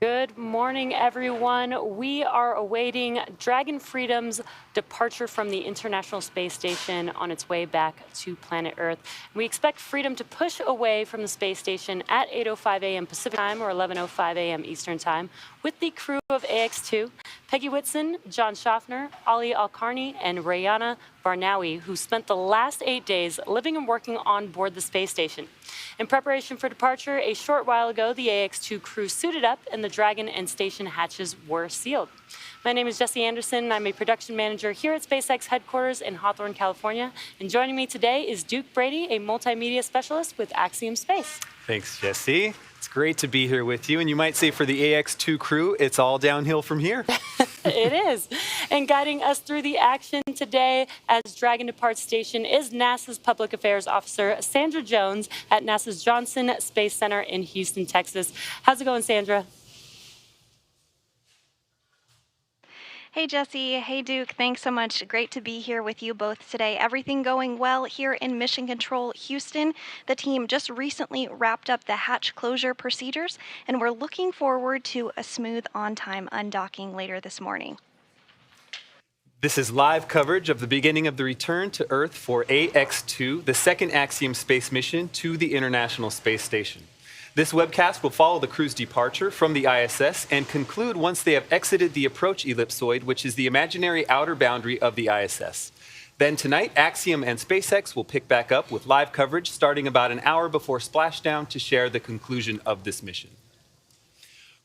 Good morning, everyone. We are awaiting Dragon Freedom's departure from the International Space Station on its way back to planet Earth. We expect Freedom to push away from the space station at 8:05 a.m. Pacific time or 11:05 a.m. Eastern time with the crew of Ax-2, Peggy Whitson, John Schaffner, Ali Al-Karni, and Rayana Barnawi, who spent the last 8 days living and working on board the space station. In preparation for departure, a short while ago, the Ax-2 crew suited up and the Dragon and station hatches were sealed. My name is Jesse Anderson, and I'm a production manager here at SpaceX headquarters in Hawthorne, California. And joining me today is Duke Brady, a multimedia specialist with AxiomSpace. Thanks, Jesse. It's great to be here with you. And you might say for the Ax-2 crew, it's all downhill from here. It is. And guiding us through the action today as Dragon departs station is NASA's Public Affairs Officer, Sandra Jones, at NASA's Johnson Space Center in Houston, Texas. How's it going, Sandra? Hey, Jesse. Hey, Duke. Thanks so much. Great to be here with you both today. Everything going well here in Mission Control, Houston. The team just recently wrapped up the hatch closure procedures, and we're looking forward to a smooth on-time undocking later this morning. This is live coverage of the beginning of the return to Earth for Ax-2, the second Axiom space mission to the International Space Station. This webcast will follow the crew's departure from the ISS and conclude once they have exited the approach ellipsoid, which is the imaginary outer boundary of the ISS. Then tonight, Axiom and SpaceX will pick back up with live coverage starting about an hour before splashdown to share the conclusion of this mission.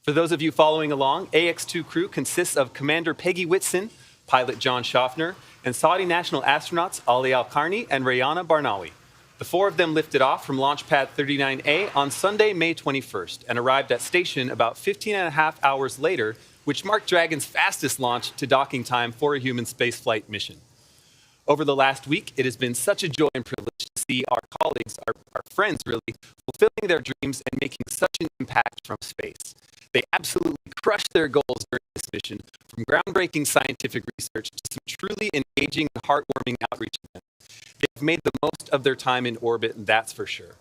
For those of you following along, Ax-2 crew consists of Commander Peggy Whitson, pilot John Schaffner, and Saudi national astronauts Ali Al-Karni and Rayana Barnawi. The four of them lifted off from Launch Pad 39A on Sunday, May 21st, and arrived at station about 15.5 hours later, which marked Dragon's fastest launch to docking time for a human spaceflight mission. Over the last week, it has been such a joy and privilege to see our colleagues, our friends really, fulfilling their dreams and making such an impact from space. They absolutely crushed their goals during this mission, from groundbreaking scientific research to some truly engaging and heartwarming outreach events. They've made the most of their time in orbit, that's for sure.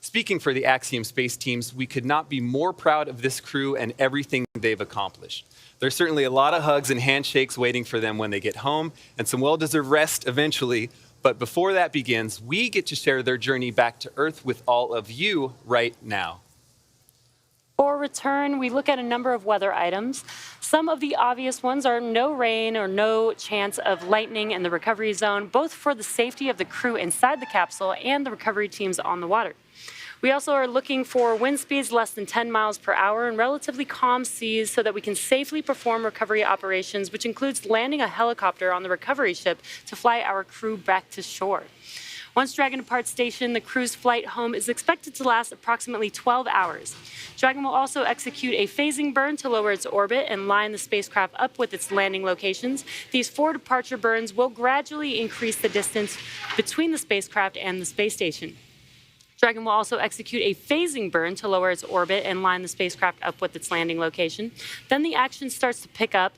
Speaking for the Axiom space teams, we could not be more proud of this crew and everything they've accomplished. There's certainly a lot of hugs and handshakes waiting for them when they get home, and some well-deserved rest eventually. But before that begins, we get to share their journey back to Earth with all of you right now. For return, we look at a number of weather items. Some of the obvious ones are no rain or no chance of lightning in the recovery zone, both for the safety of the crew inside the capsule and the recovery teams on the water. We also are looking for wind speeds less than 10 miles per hour and relatively calm seas so that we can safely perform recovery operations, which includes landing a helicopter on the recovery ship to fly our crew back to shore. Once Dragon departs station, the crew's flight home is expected to last approximately 12 hours. Dragon will also execute a phasing burn to lower its orbit and line the spacecraft up with its landing locations. These 4 departure burns will gradually increase the distance between the spacecraft and the space station. Dragon will also execute a phasing burn to lower its orbit and line the spacecraft up with its landing location. Then the action starts to pick up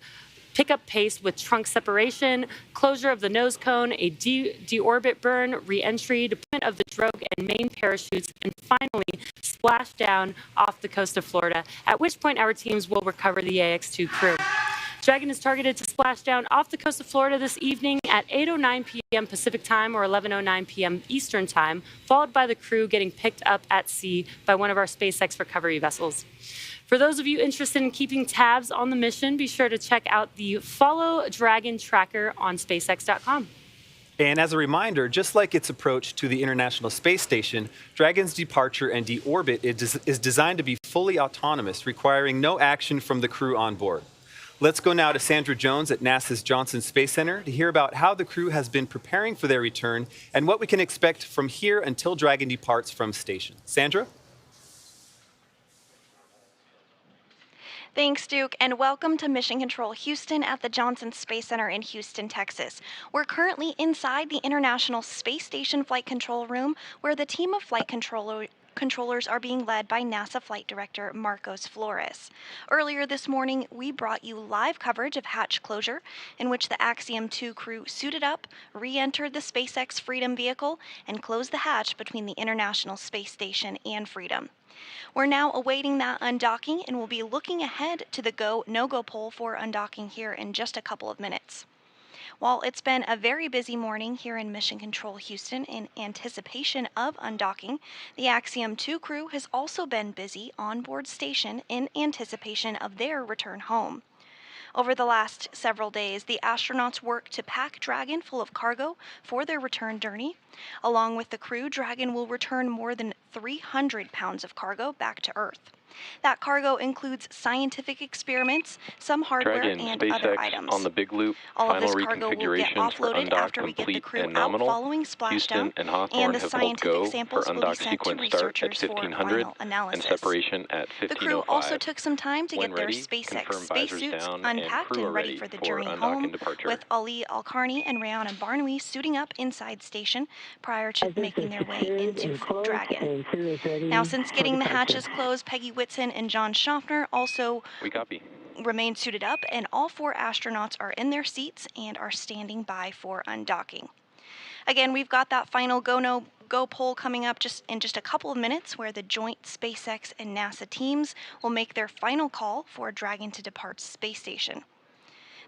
pace with trunk separation, closure of the nose cone, a deorbit burn, re-entry, deployment of the drogue and main parachutes, and finally splash down off the coast of Florida, at which point our teams will recover the Ax-2 crew. Dragon is targeted to splash down off the coast of Florida this evening at 8:09 p.m. Pacific time or 11:09 p.m. Eastern time, followed by the crew getting picked up at sea by one of our SpaceX recovery vessels. For those of you interested in keeping tabs on the mission, be sure to check out the Follow Dragon tracker on SpaceX.com. And as a reminder, just like its approach to the International Space Station, Dragon's departure and deorbit is designed to be fully autonomous, requiring no action from the crew on board. Let's go now to Sandra Jones at NASA's Johnson Space Center to hear about how the crew has been preparing for their return and what we can expect from here until Dragon departs from station. Sandra? Thanks, Duke, and welcome to Mission Control Houston at the Johnson Space Center in Houston, Texas. We're currently inside the International Space Station Flight Control Room, where the team of flight controllers controllers are being led by NASA Flight Director Marcos Flores. Earlier this morning, we brought you live coverage of hatch closure, in which the Axiom-2 crew suited up, re-entered the SpaceX Freedom vehicle, and closed the hatch between the International Space Station and Freedom. We're now awaiting that undocking, and we'll be looking ahead to the go-no-go poll for undocking here in just a couple of minutes. While it's been a very busy morning here in Mission Control Houston in anticipation of undocking, the Axiom-2 crew has also been busy on board station in anticipation of their return home. Over the last several days, the astronauts worked to pack Dragon full of cargo for their return journey. Along with the crew, Dragon will return more than 300 pounds of cargo back to Earth. That cargo includes scientific experiments, some hardware, Dragon, and SpaceX other items. on the Big Loop. All of Final this cargo will get reconfigurations for offloaded undock after we get the complete crew and out nominal. following splashdown, Houston and and Hawthorne the have both scientific go for samples will be undock sent to sequence start at researchers for 1500 final analysis. and separation at The crew 1505. also took some time to When get their ready, SpaceX confirm visors spacesuits down unpacked crew and are ready for the journey undock home, and departure. with Ali Al-Karni and Rihanna Barnawi suiting up inside station prior to making their way into Dragon. Now, since getting the hatches closed, Peggy Whitson and John Schaffner also We copy. remain suited up, and all 4 astronauts are in their seats and are standing by for undocking. Again, we've got that final go-no-go poll coming up in just a couple of minutes, where the joint SpaceX and NASA teams will make their final call for Dragon to depart space station.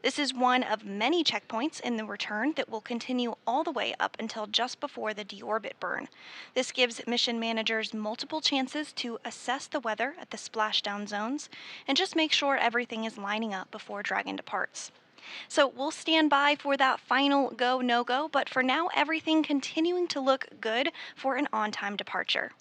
This is one of many checkpoints in the return that will continue all the way up until just before the deorbit burn. This gives mission managers multiple chances to assess the weather at the splashdown zones and just make sure everything is lining up before Dragon departs. So we'll stand by for that final go-no-go, but for now, everything continuing to look good for an on-time departure.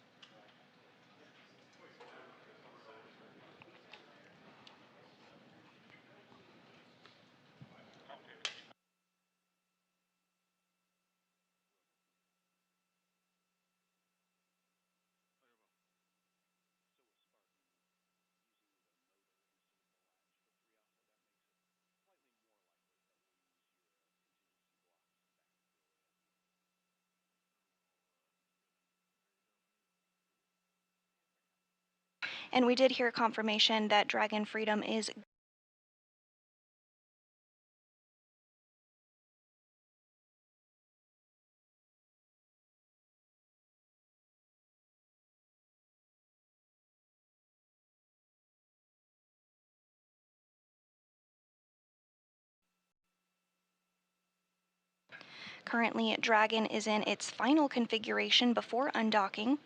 And we did hear confirmation that Dragon Freedom is currently Dragon is in its final configuration before undocking.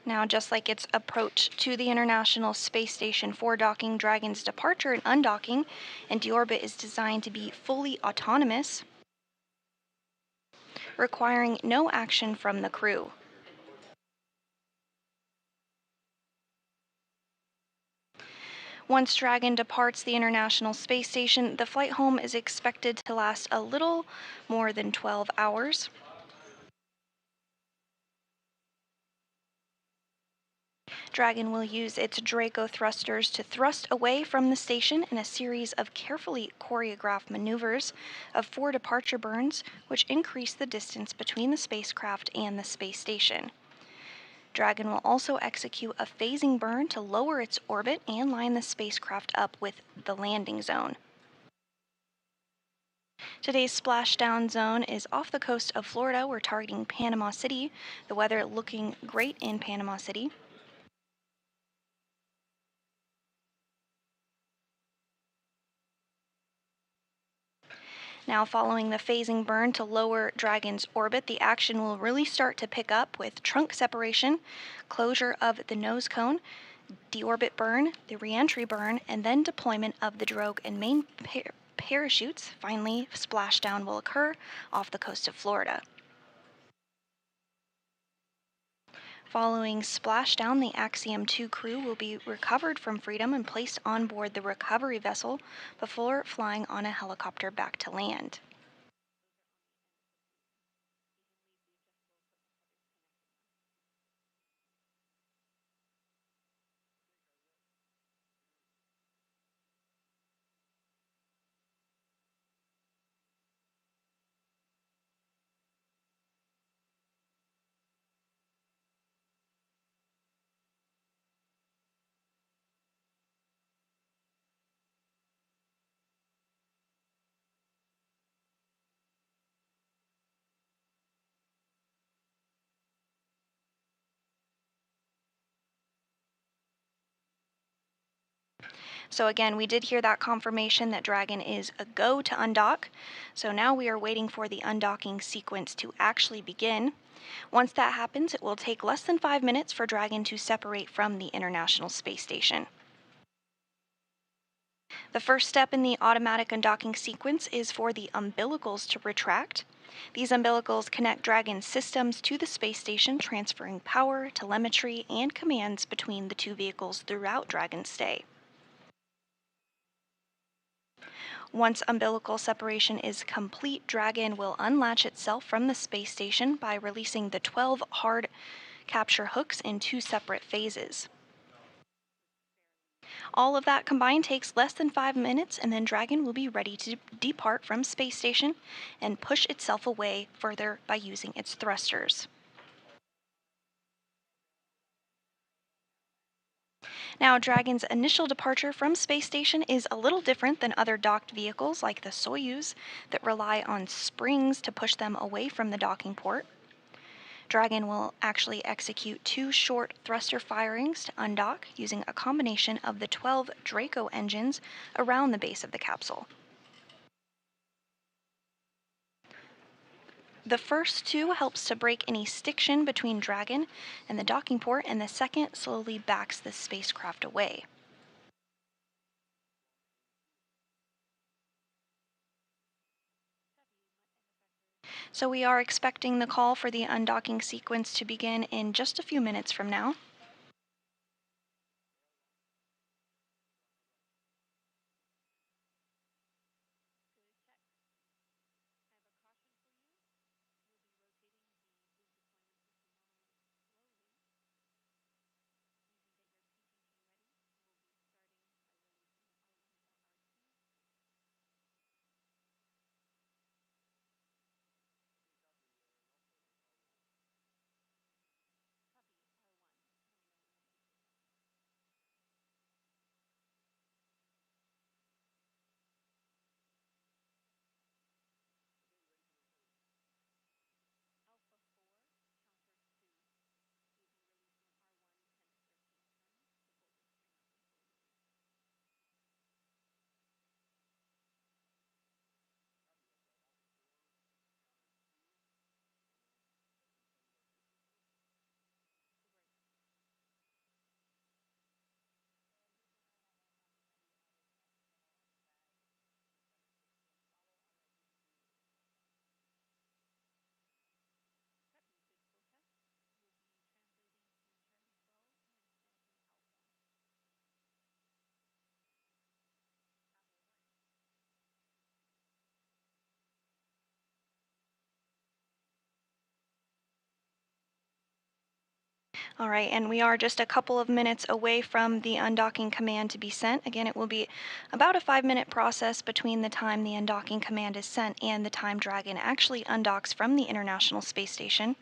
Now, just like its approach to the International Space Station for docking, Dragon's departure and undocking and deorbit is designed to be fully autonomous, requiring no action from the crew. Once Dragon departs the International Space Station, the flight home is expected to last a little more than 12 hours. Dragon will use its Draco thrusters to thrust away from the station in a series of carefully choreographed maneuvers of 4 departure burns, which increase the distance between the spacecraft and the space station. Dragon will also execute a phasing burn to lower its orbit and line the spacecraft up with the landing zone. Today's splashdown zone is off the coast of Florida. We're targeting Panama City. The weather looking great in Panama City. Now, following the phasing burn to lower Dragon's orbit, the action will really start to pick up with trunk separation, closure of the nose cone, deorbit burn, the reentry burn, and then deployment of the drogue and main parachutes. Finally, splashdown will occur off the coast of Florida. Following splashdown, the Axiom-2 crew will be recovered from Freedom and placed on board the recovery vessel before flying on a helicopter back to land. So again, we did hear that confirmation that Dragon is a go to undock. So now we are waiting for the undocking sequence to actually begin. Once that happens, it will take less than 5 minutes for Dragon to separate from the International Space Station. The first step in the automatic undocking sequence is for the umbilicals to retract. These umbilicals connect Dragon's systems to the space station, transferring power, telemetry, and commands between the two vehicles throughout Dragon's stay. Once umbilical separation is complete, Dragon will unlatch itself from the space station by releasing the 12 hard capture hooks in 2 separate phases. All of that combined takes less than 5 minutes, and then Dragon will be ready to depart from space station and push itself away further by using its thrusters. Now, Dragon's initial departure from space station is a little different than other docked vehicles like the Soyuz that rely on springs to push them away from the docking port. Dragon will actually execute 2 short thruster firings to undock using a combination of the 12 Draco engines around the base of the capsule. The first 2 helps to break any stiction between Dragon and the docking port, and the second slowly backs the spacecraft away. So we are expecting the call for the undocking sequence to begin in just a few minutes from now. All right, and we are just a couple of minutes away from the undocking command to be sent. Again, it will be about a 5-minute process between the time the undocking command is sent and the time Dragon actually undocks from the International Space Station.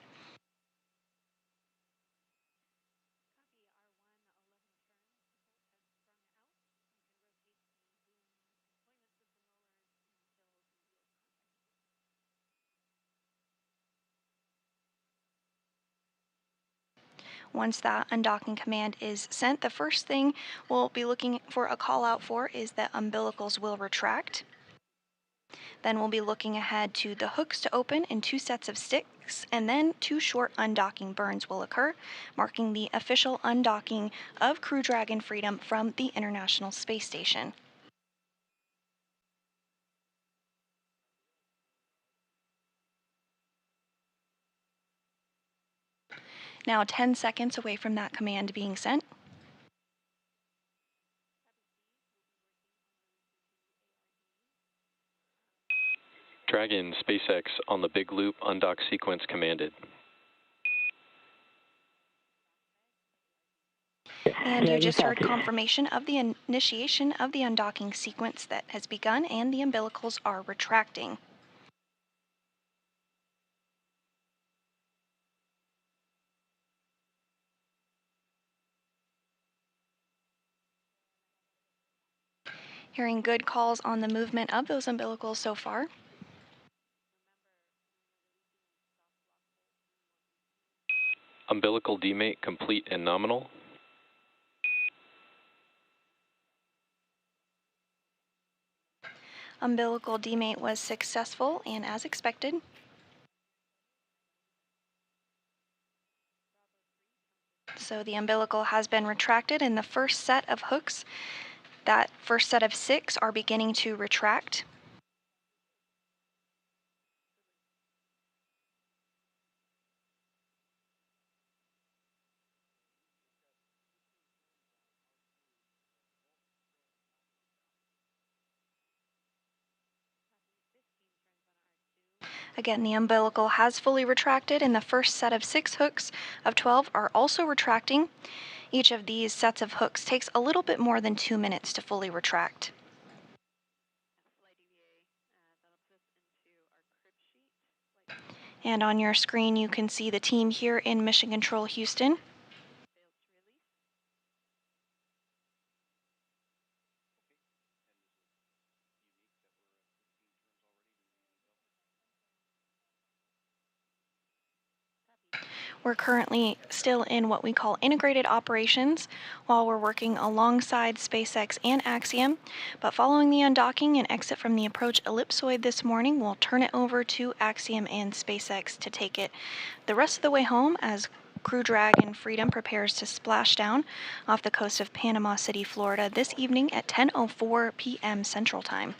Once that undocking command is sent, the first thing we'll be looking for a call out for is that umbilicals will retract. Then we'll be looking ahead to the hooks to open in 2 sets of sticks, and then 2 short undocking burns will occur, marking the official undocking of Crew Dragon Freedom from the International Space Station. Now 10 seconds away from that command being sent. Dragon SpaceX on the big loop undock sequence commanded. And you just heard confirmation of the initiation of the undocking sequence that has begun, and the umbilicals are retracting. Hearing good calls on the movement of those umbilicals so far. Umbilical demate complete and nominal. Umbilical demate was successful and as expected. So the umbilical has been retracted and the first set of hooks, that first set of 6, are beginning to retract. Again, the umbilical has fully retracted and the first set of 6 hooks of 12 are also retracting. Each of these sets of hooks takes a little bit more than 2 minutes to fully retract. And on your screen you can see the team here in Mission Control Houston. We're currently still in what we call integrated operations while we're working alongside SpaceX and Axiom, but following the undocking and exit from the approach ellipsoid this morning, we'll turn it over to Axiom and SpaceX to take it the rest of the way home as Crew Dragon Freedom prepares to splash down off the coast of Panama City, Florida this evening at 10:04 p.m. Central Time.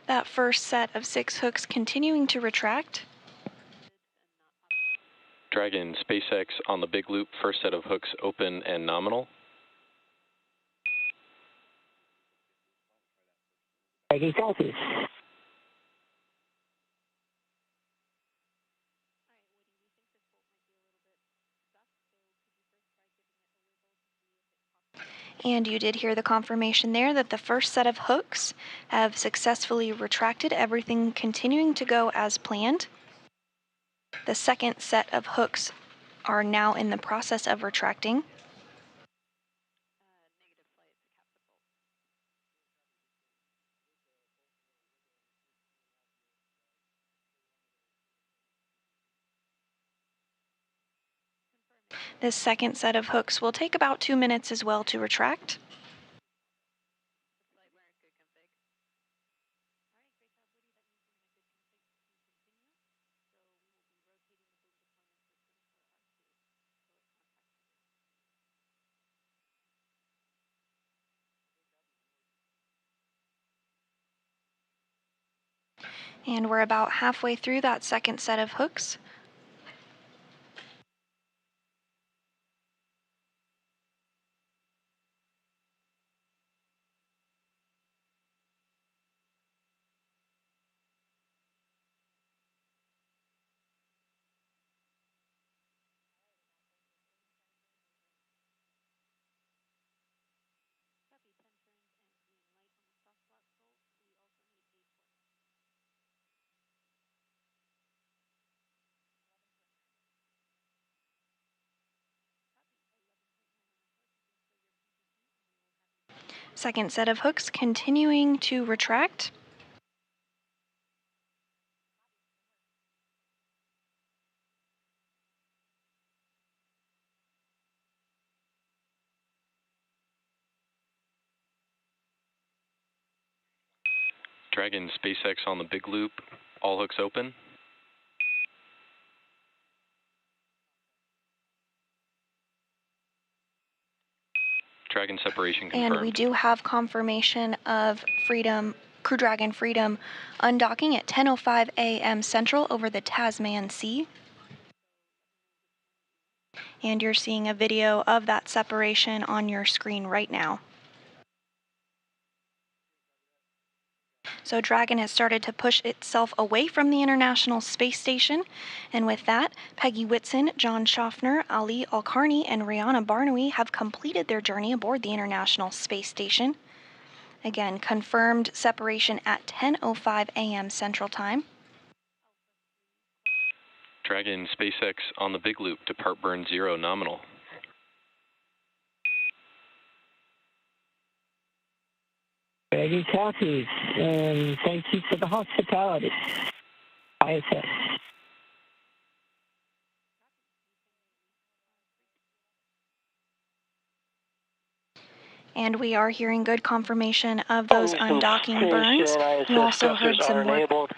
That first set of 6 hooks continuing to retract. Dragon, SpaceX on the big loop, first set of hooks open and nominal. Dragon copy. And you did hear the confirmation there that the first set of hooks have successfully retracted, everything continuing to go as planned. The second set of hooks are now in the process of retracting. This second set of hooks will take about 2 minutes as well to retract. And we're about halfway through that second set of hooks. Second set of hooks continuing to retract. Dragon, SpaceX on the big loop, all hooks open. Dragon separation confirmed. And we do have confirmation of Crew Dragon Freedom undocking at 10:05 a.m. Central over the Tasman Sea. And you're seeing a video of that separation on your screen right now. So Dragon has started to push itself away from the International Space Station. And with that, Peggy Whitson, John Schaffner, Ali Alcarni, and Rihanna Barnawi have completed their journey aboard the International Space Station. Again, confirmed separation at 10:05 a.m. Central Time. Dragon SpaceX on the big loop, depart burn 0 nominal. Ready copies, and thank you for the hospitality. ISS. And we are hearing good confirmation of those undocking burns. ISS You also heard some more. enabled.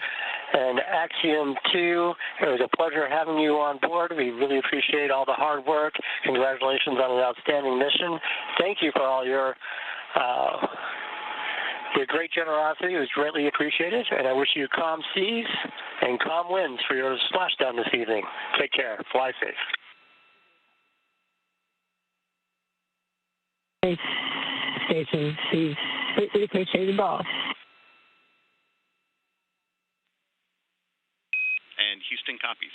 And Axiom-2, it was a pleasure having you on board. We really appreciate all the hard work. Congratulations on an outstanding mission. Thank you for all your great generosity. It was greatly appreciated. And I wish you calm seas and calm winds for your splashdown this evening. Take care. Fly safe. Space Station, please. We appreciate the boss. And Houston copies.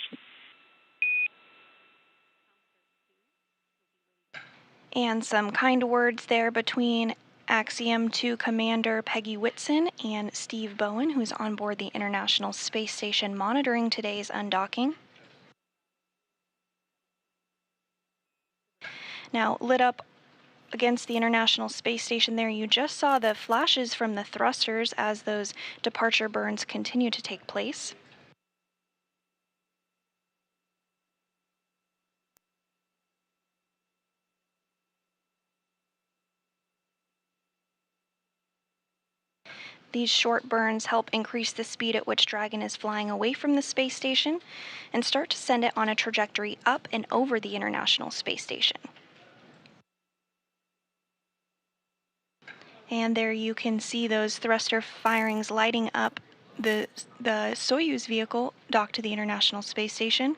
And some kind words there between Axiom-2 Commander Peggy Whitson and Steve Bowen, who's on board the International Space Station monitoring today's undocking. Now, lit up against the International Space Station there, you just saw the flashes from the thrusters as those departure burns continue to take place. These short burns help increase the speed at which Dragon is flying away from the space station and start to send it on a trajectory up and over the International Space Station. And there you can see those thruster firings lighting up the Soyuz vehicle docked to the International Space Station.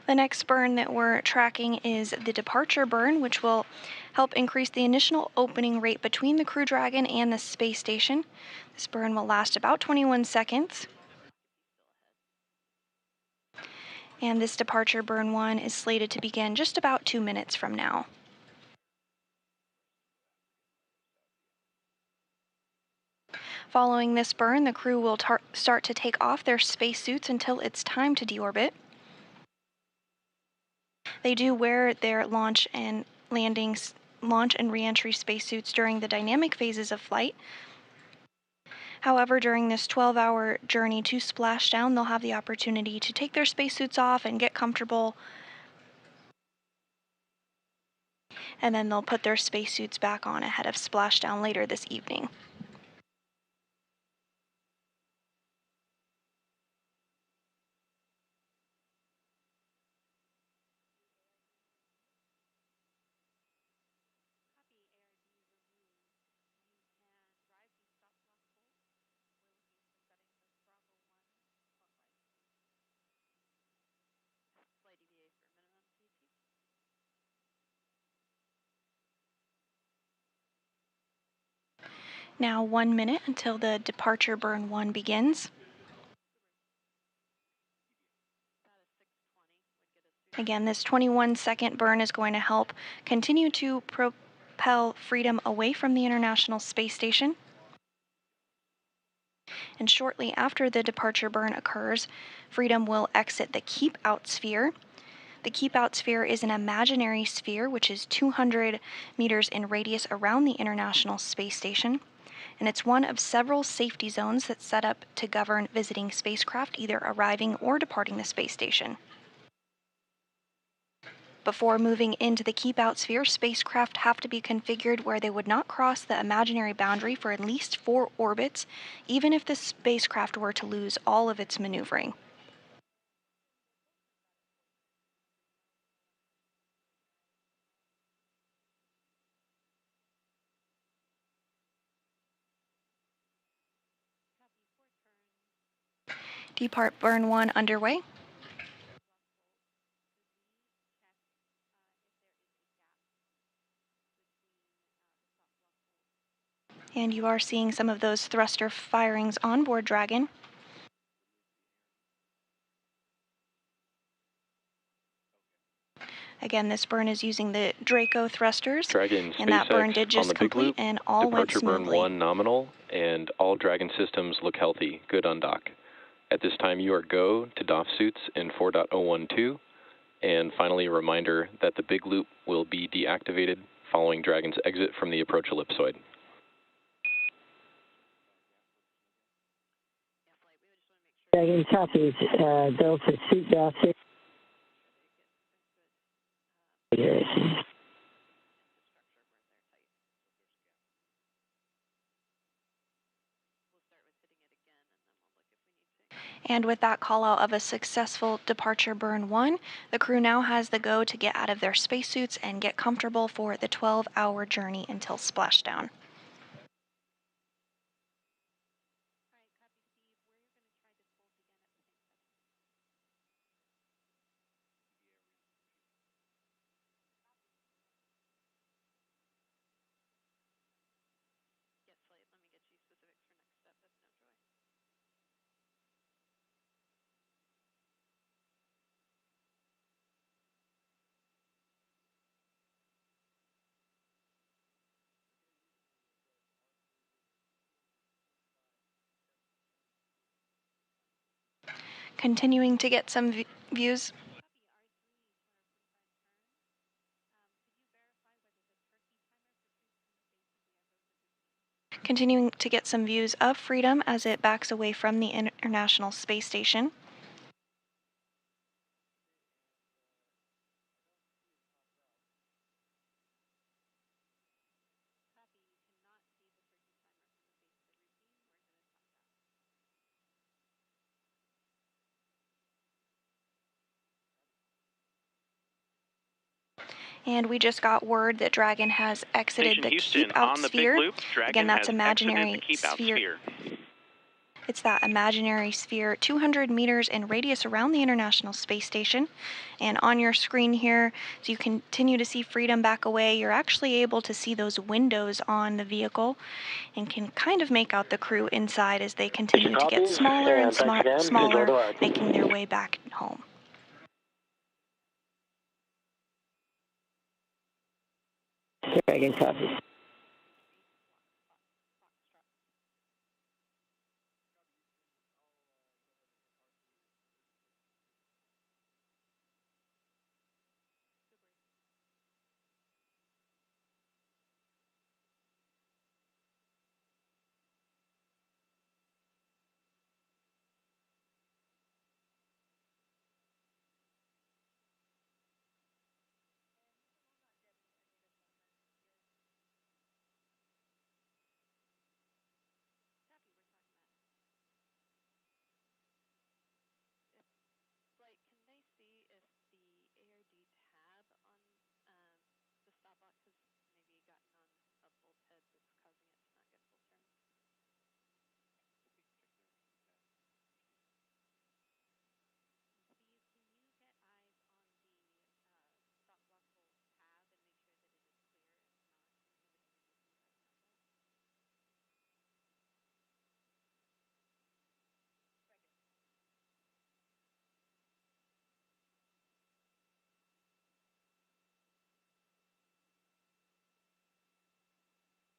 The next burn that we're tracking is the departure burn, which will help increase the initial opening rate between the Crew Dragon and the space station. This burn will last about 21 seconds. And this departure burn 1 is slated to begin just about 2 minutes from now. Following this burn, the crew will start to take off their spacesuits until it's time to deorbit. They do wear their launch and re-entry spacesuits during the dynamic phases of flight. However, during this 12-hour journey to splashdown, they'll have the opportunity to take their spacesuits off and get comfortable. And then they'll put their spacesuits back on ahead of splashdown later this evening. Now 1 minute until the departure burn 1 begins. Again, this 21-second burn is going to help continue to propel Freedom away from the International Space Station. And shortly after the departure burn occurs, Freedom will exit the Keep Out sphere. The Keep Out sphere is an imaginary sphere which is 200 meters in radius around the International Space Station. And it's one of several safety zones that's set up to govern visiting spacecraft either arriving or departing the space station. Before moving into the Keep Out sphere, spacecraft have to be configured where they would not cross the imaginary boundary for at least 4 orbits, even if the spacecraft were to lose all of its maneuvering. Depart burn 1 underway. And you are seeing some of those thruster firings on board Dragon. Again, this burn is using the Draco thrusters, Dragon and that burn SpaceX did on just the big complete loop. and all went Departure burn smoothly. 1 nominal, and all Dragon systems look healthy. Good undock. At this time, you are go to DOF suits in 4.012, and finally a reminder that the big loop will be deactivated following Dragon's exit from the approach ellipsoid. Dragon copies. Delta suit DOF. And with that call out of a successful departure burn 1, the crew now has the go to get out of their spacesuits and get comfortable for the 12-hour journey until splashdown. Continuing to get some views. Continuing to get some views of Freedom as it backs away from the International Space Station. And we just got word that Dragon has exited the Keep Out Sphere. Again, that's imaginary sphere. It's that imaginary sphere 200 meters in radius around the International Space Station. And on your screen here, as you continue to see Freedom back away, you're actually able to see those windows on the vehicle and can kind of make out the crew inside as they continue to get smaller and smaller, making their way back home. Dragon copies.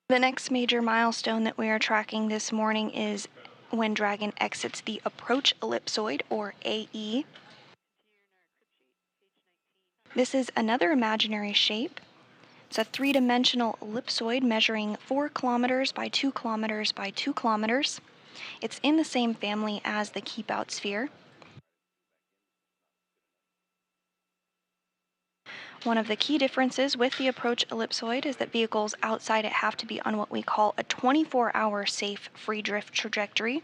The next major milestone that we are tracking this morning is when Dragon exits the approach ellipsoid, or AE. This is another imaginary shape. It's a three-dimensional ellipsoid measuring 4 kilometers by 2 kilometers by 2 kilometers. It's in the same family as the Keep Out Sphere. One of the key differences with the approach ellipsoid is that vehicles outside it have to be on what we call a 24-hour safe free drift trajectory.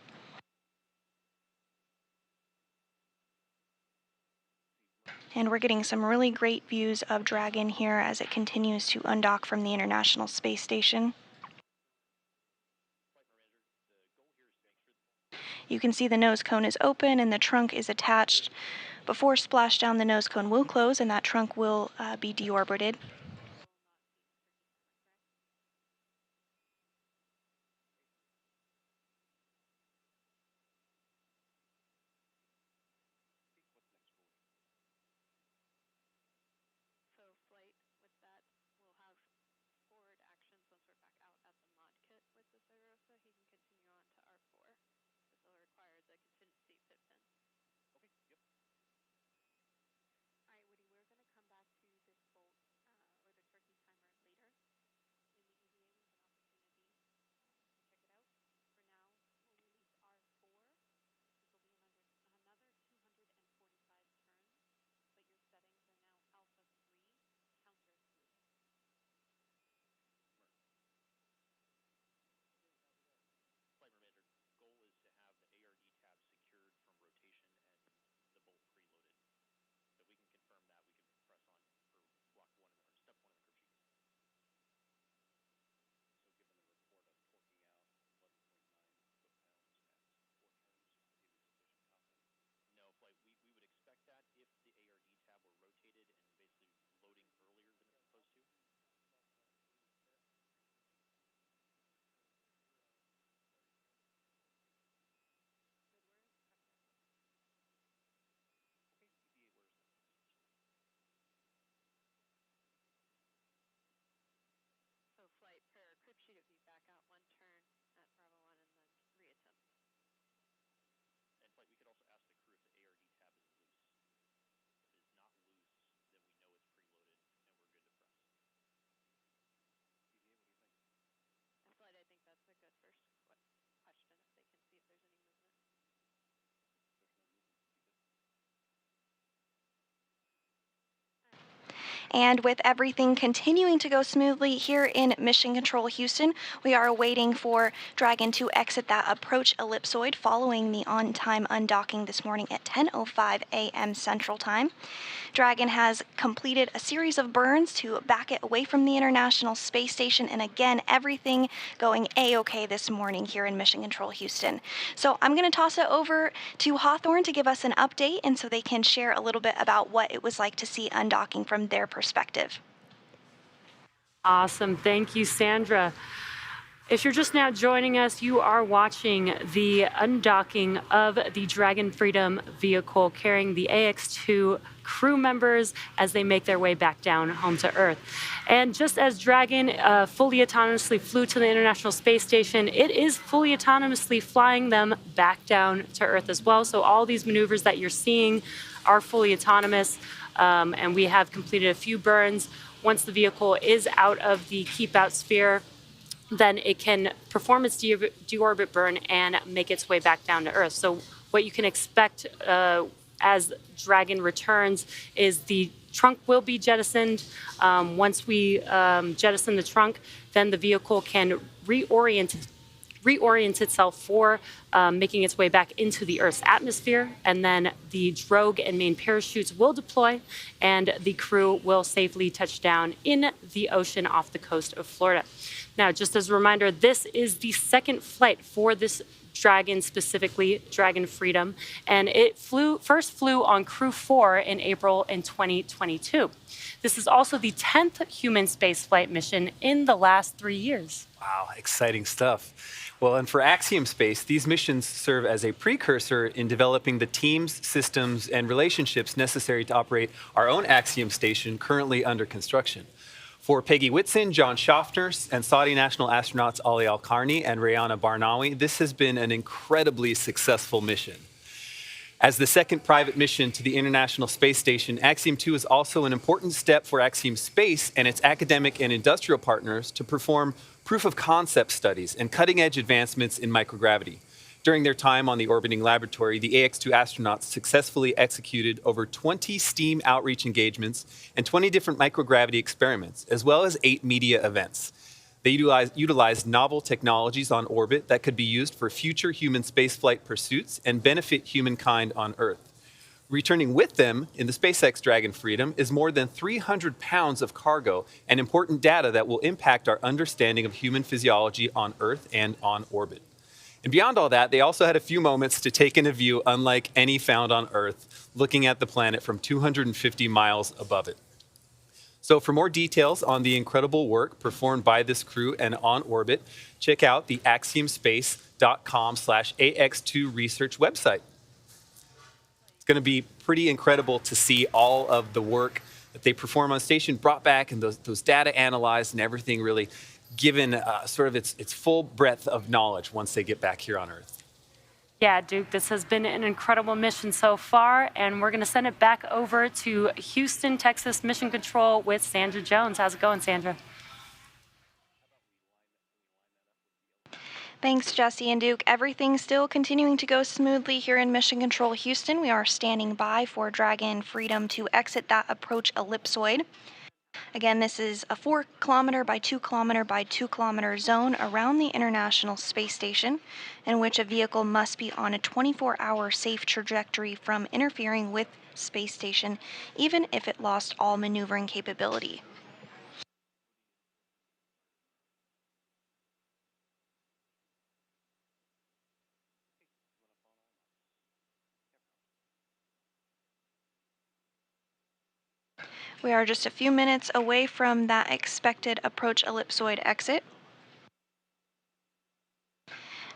And we're getting some really great views of Dragon here as it continues to undock from the International Space Station. You can see the nose cone is open and the trunk is attached. Before splashdown, the nose cone will close and that trunk will be deorbited. So flight with that will have forward actions once we're back out at the mod kit with the Cyrosa. He can continue on to R4. This will require the contingency fit pin. All right, Woody, we're going to come back to this bolt or the turkey timer later in the EVA with an opportunity to check it out. For now, we'll release R4. This will be another 245 turns, but your settings are now alpha 3, counter 3. Flight Commander, goal is to have the ARD tab secured from rotation and the bolt preloaded. So if we can confirm that, we can press on for block 1 or step 1 in the crib sheet. So given the report of torquing out 11.9 foot-pounds at 4 turns, do you have sufficient confidence? No, Flight, we would expect that if the ARD tab were rotated and basically loading earlier than it's supposed to. So flight per crib sheet, it would be back out 1 turn at Bravo 1 and then reattempt. And Flight, we could also ask the crew if the ARD tab is loose. If it is not loose, then we know it's preloaded and we're good to press. EVA, what do you think? And flight, I think that's a good first question if they can see if there's any movement. And with everything continuing to go smoothly here in Mission Control Houston, we are waiting for Dragon to exit that approach ellipsoid following the on-time undocking this morning at 10:05 a.m. Central Time. Dragon has completed a series of burns to back it away from the International Space Station, and again, everything going A-OK this morning here in Mission Control Houston. So I'm going to toss it over to Hawthorne to give us an update, and so they can share a little bit about what it was like to see undocking from their perspective. Awesome. Thank you, Sandra. If you're just now joining us, you are watching the undocking of the Dragon Freedom vehicle carrying the Ax-2 crew members as they make their way back down home to Earth. And just as Dragon fully autonomously flew to the International Space Station, it is fully autonomously flying them back down to Earth as well. So all these maneuvers that you're seeing are fully autonomous, and we have completed a few burns. Once the vehicle is out of the keep out sphere, then it can perform its deorbit burn and make its way back down to Earth. So what you can expect as Dragon returns is the trunk will be jettisoned. Once we jettison the trunk, then the vehicle can reorient itself for making its way back into the Earth's atmosphere, and then the drogue and main parachutes will deploy, and the crew will safely touch down in the ocean off the coast of Florida. Now, just as a reminder, this is the second flight for this Dragon, specifically Dragon Freedom, and it first flew on Crew 4 in April in 2022. This is also the 10th human spaceflight mission in the last 3 years. Wow, exciting stuff. Well, and for AxiomSpace, these missions serve as a precursor in developing the teams, systems, and relationships necessary to operate our own Axiom station currently under construction. For Peggy Whitson, John Schaffner, and Saudi national astronauts Ali Al-Karni and Rayana Barnawi, this has been an incredibly successful mission. As the second private mission to the International Space Station, Axiom 2 is also an important step for AxiomSpace and its academic and industrial partners to perform proof-of-concept studies and cutting-edge advancements in microgravity. During their time on the orbiting laboratory, the Ax-2 astronauts successfully executed over 20 STEAM outreach engagements and 20 different microgravity experiments, as well as 8 media events. They utilized novel technologies on orbit that could be used for future human spaceflight pursuits and benefit humankind on Earth. Returning with them in the SpaceX Dragon Freedom is more than 300 pounds of cargo and important data that will impact our understanding of human physiology on Earth and on orbit. And beyond all that, they also had a few moments to take in a view unlike any found on Earth, looking at the planet from 250 miles above it. So for more details on the incredible work performed by this crew and on orbit, check out the AxiomSpace.com/AX2 research website. It's going to be pretty incredible to see all of the work that they perform on station brought back and those data analyzed and everything really given sort of its full breadth of knowledge once they get back here on Earth. Yeah, Duke, this has been an incredible mission so far, and we're going to send it back over to Houston, Texas Mission Control with Sandra Jones. How's it going, Sandra? Thanks, Jesse and Duke. Everything's still continuing to go smoothly here in Mission Control Houston. We are standing by for Dragon Freedom to exit that approach ellipsoid. Again, this is a 4 kilometer by 2 kilometer by 2 kilometer zone around the International Space Station, in which a vehicle must be on a 24-hour safe trajectory from interfering with space station, even if it lost all maneuvering capability. We are just a few minutes away from that expected approach ellipsoid exit.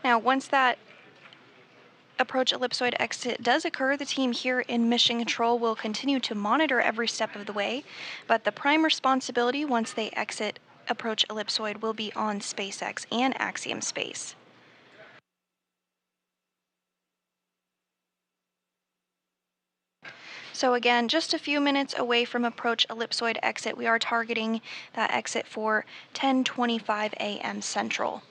Now, once that approach ellipsoid exit does occur, the team here in Mission Control will continue to monitor every step of the way, but the prime responsibility once they exit approach ellipsoid will be on SpaceX and AxiomSpace. So again, just a few minutes away from approach ellipsoid exit, we are targeting that exit for 10:25 a.m. Central.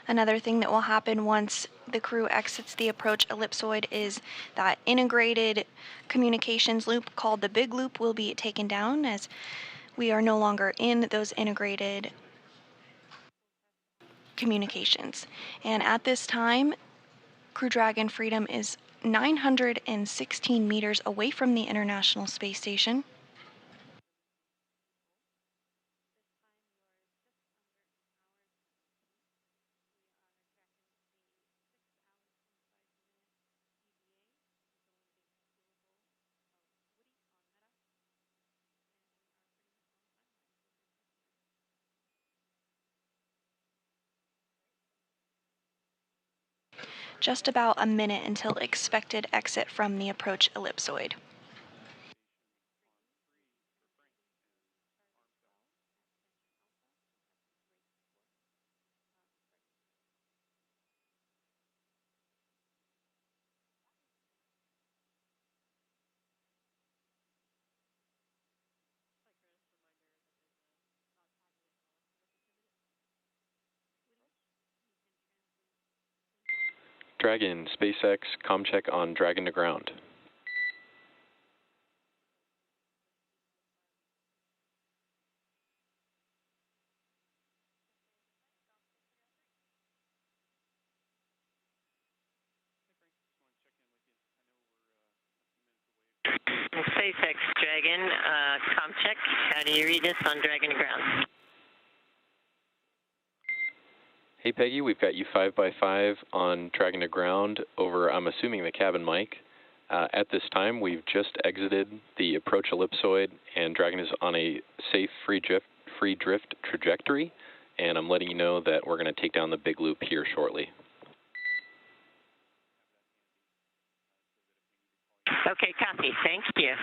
Another thing that will happen once the crew exits the approach ellipsoid is that integrated communications loop called the big loop will be taken down, as we are no longer in those integrated communications. And at this time, Crew Dragon Freedom is 916 meters away from the International Space Station. Just about a minute until expected exit from the approach ellipsoid. Dragon, SpaceX, ComCheck on Dragon to ground. SpaceX Dragon, ComCheck. How do you read us on Dragon to ground? Hey Peggy, we've got you 5x5 on Dragon to ground over, I'm assuming, the cabin mic. At this time, we've just exited the approach ellipsoid, and Dragon is on a safe free drift trajectory, and I'm letting you know that we're going to take down the big loop here shortly. Okay, copy. Thank you.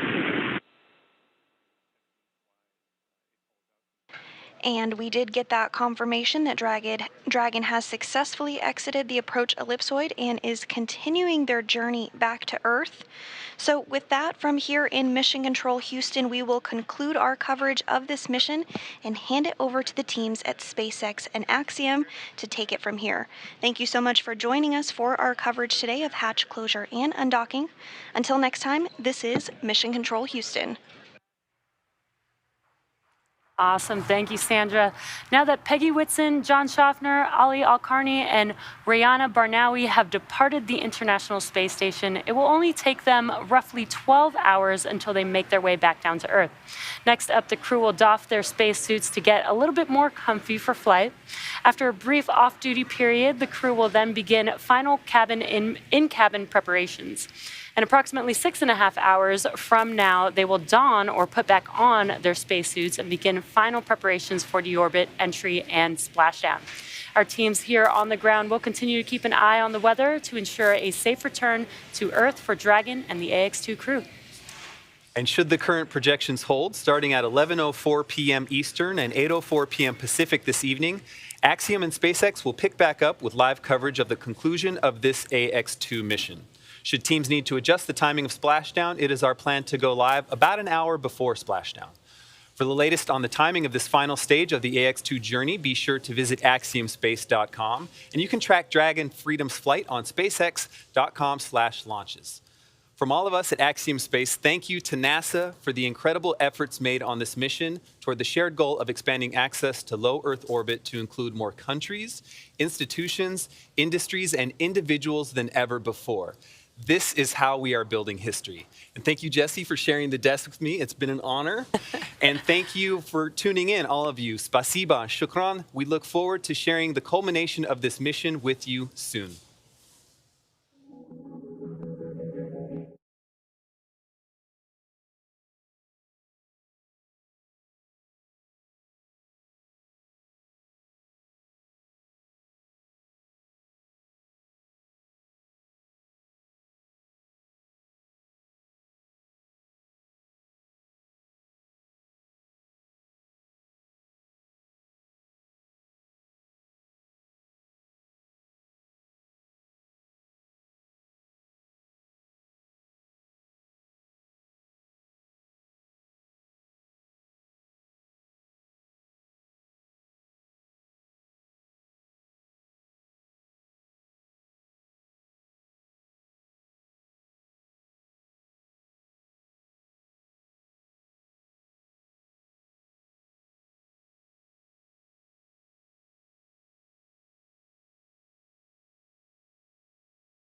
And we did get that confirmation that Dragon has successfully exited the approach ellipsoid and is continuing their journey back to Earth. So with that, from here in Mission Control Houston, we will conclude our coverage of this mission and hand it over to the teams at SpaceX and Axiom to take it from here. Thank you so much for joining us for our coverage today of hatch closure and undocking. Until next time, this is Mission Control Houston. Awesome. Thank you, Sandra. Now that Peggy Whitson, John Schaffner, Ali Alkarni, and Rayana Barnawi have departed the International Space Station, it will only take them roughly 12 hours until they make their way back down to Earth. Next up, the crew will doff their spacesuits to get a little bit more comfy for flight. After a brief off-duty period, the crew will then begin final in-cabin preparations. And approximately 6.5 hours from now, they will don or put back on their spacesuits and begin final preparations for deorbit, entry, and splashdown. Our teams here on the ground will continue to keep an eye on the weather to ensure a safe return to Earth for Dragon and the Ax-2 crew. And should the current projections hold, starting at 11:04 p.m. Eastern and 8:04 p.m. Pacific this evening, Axiom and SpaceX will pick back up with live coverage of the conclusion of this Ax-2 mission. Should teams need to adjust the timing of splashdown, it is our plan to go live about an hour before splashdown. For the latest on the timing of this final stage of the Ax-2 journey, be sure to visit AxiomSpace.com, and you can track Dragon Freedom's flight on SpaceX.com/launches. From all of us at Axiom Space, thank you to NASA for the incredible efforts made on this mission toward the shared goal of expanding access to low Earth orbit to include more countries, institutions, industries, and individuals than ever before. This is how we are building history. And thank you, Jesse, for sharing the desk with me. It's been an honor. And thank you for tuning in, all of you. Spasiba, shukran. We look forward to sharing the culmination of this mission with you soon.